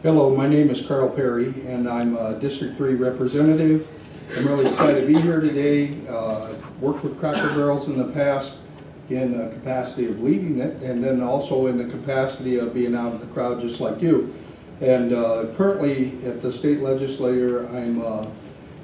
Hello, my name is Carl Perry, and I'm a District 3 representative. I'm really excited to be here today. Worked with Cracker Barrels in the past in the capacity of leading it, and then also in the capacity of being out in the crowd just like you. And currently at the state legislature, I'm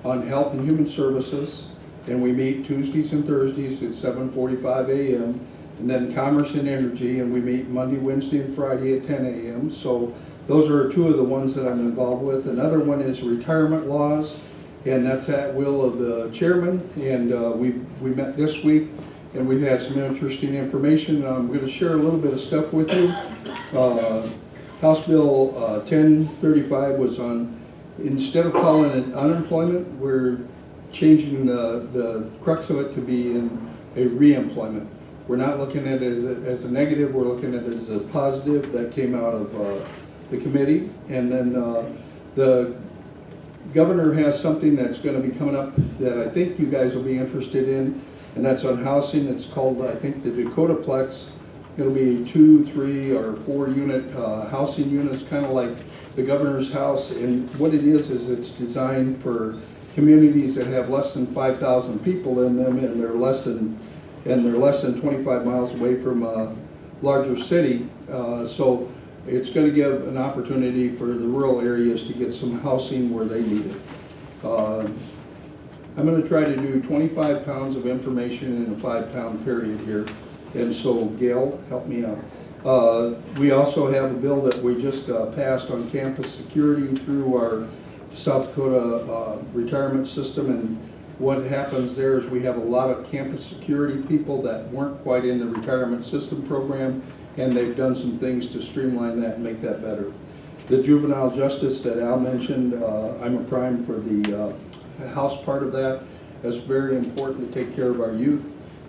on Health and Human Services, and we meet Tuesdays and Thursdays at 7:45 a.m. And then Commerce and Energy, and we meet Monday, Wednesday, and Friday at 10 a.m. So those are two of the ones that I'm involved with. Another one is retirement laws, and that's at will of the chairman. And we met this week, and we've had some interesting information. I'm going to share a little bit of stuff with you. House Bill 1035 was on, instead of calling it unemployment, we're changing the crux of it to be in a reemployment. We're not looking at it as a negative, we're looking at it as a positive. That came out of the committee. And then the governor has something that's going to be coming up that I think you guys will be interested in, and that's on housing. It's called, I think, the Dakotaplex. It'll be 2, 3, or 4 unit housing units, kind of like the governor's house. And what it is it's designed for communities that have less than 5,000 people in them, and they're less than 25 miles away from a larger city. So it's going to give an opportunity for the rural areas to get some housing where they need it. I'm going to try to do 25 pounds of information in a 5-pound period here. And so Gail, help me out. We also have a bill that we just passed on campus security through our South Dakota retirement system. And what happens there is we have a lot of campus security people that weren't quite in the retirement system program, and they've done some things to streamline that and make that better. The juvenile justice that Al mentioned, I'm a prime for the House part of that. It's very important to take care of our youth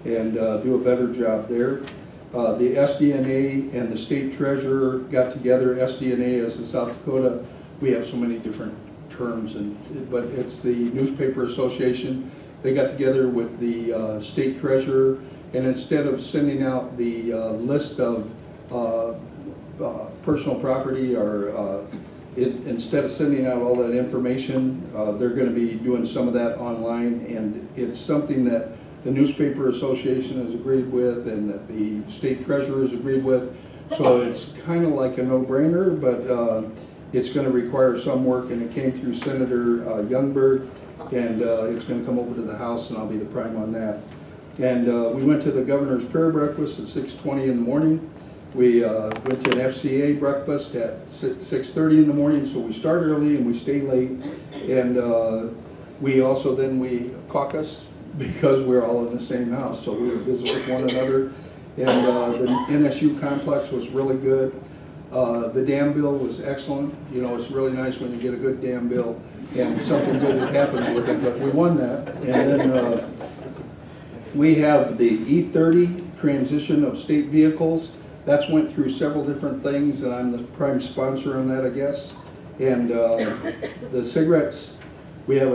and do a better job there. The SDNA and the state treasurer got together. SDNA is in South Dakota. We have so many different terms, but it's the Newspaper Association. They got together with the state treasurer, and instead of sending out the list of personal property, or instead of sending out all that information, they're going to be doing some of that online. And it's something that the Newspaper Association has agreed with and that the state treasurer has agreed with. So it's kind of like a no-brainer, but it's going to require some work, and it came through Senator Youngberg, and it's going to come over to the House, and I'll be the prime on that. And we went to the governor's prayer breakfast at 6:20 in the morning. We went to an FCA breakfast at 6:30 in the morning, so we start early and we stay late. And we also we caucus because we're all in the same house, so we would visit with one another. And the NSU complex was really good. The dam bill was excellent. You know, it's really nice when you get a good dam bill and something good that happens with it, but we won that. And then we have the E30 transition of state vehicles. That's went through several different things, and I'm the prime sponsor on that, I guess. And the cigarettes, we have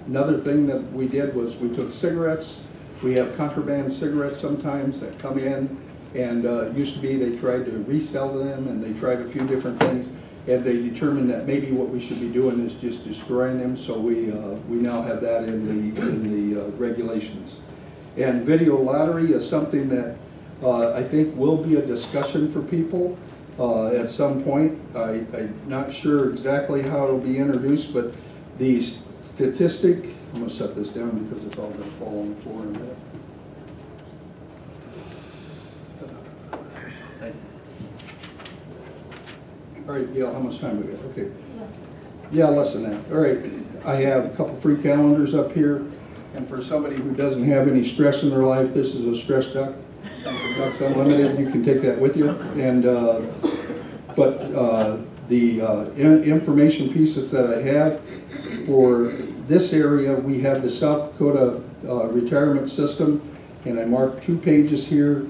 another thing that we did was we took cigarettes. We have contraband cigarettes sometimes that come in, and it used to be they tried to resell them, and they tried a few different things, and they determined that maybe what we should be doing is just destroying them. So we now have that in the regulations. And video lottery is something that I think will be a discussion for people at some point. I'm not sure exactly how it'll be introduced, but the statistic, I'm going to set this down because it's all going to fall on the floor in a minute. All right, Gail, how much time do we have? Okay. Yes. Yeah, less than that. All right, I have a couple free calendars up here, and for somebody who doesn't have any stress in their life, this is a stress duck. From Ducks Unlimited, you can take that with you. And the information pieces that I have for this area, we have the South Dakota retirement system, and I marked 2 pages here.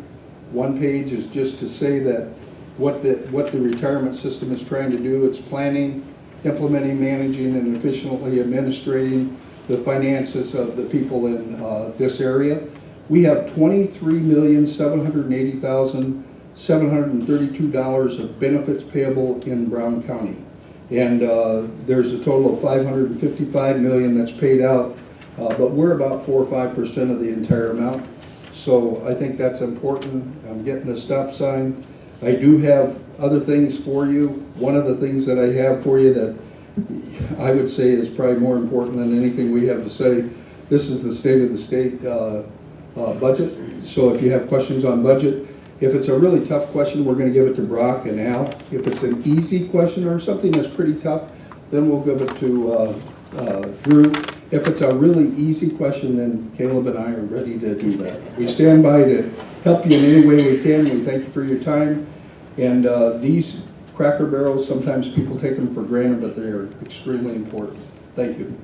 1 page is just to say that what the retirement system is trying to do. It's planning, implementing, managing, and efficiently administrating the finances of the people in this area. We have $23,780,732 of benefits payable in Brown County. And there's a total of $555 million that's paid out, but we're about 4 or 5% of the entire amount. So I think that's important. I'm getting a stop sign. I do have other things for you. One of the things that I have for you that I would say is probably more important than anything we have to say, this is the state of the state budget. So if you have questions on budget, if it's a really tough question, we're going to give it to Brock and Al. If it's an easy question or something that's pretty tough, then we'll give it to Drew. If it's a really easy question, then Caleb and I are ready to do that. We stand by to help you in any way we can. We thank you for your time. And these Cracker Barrels, sometimes people take them for granted, but they are extremely important. Thank you.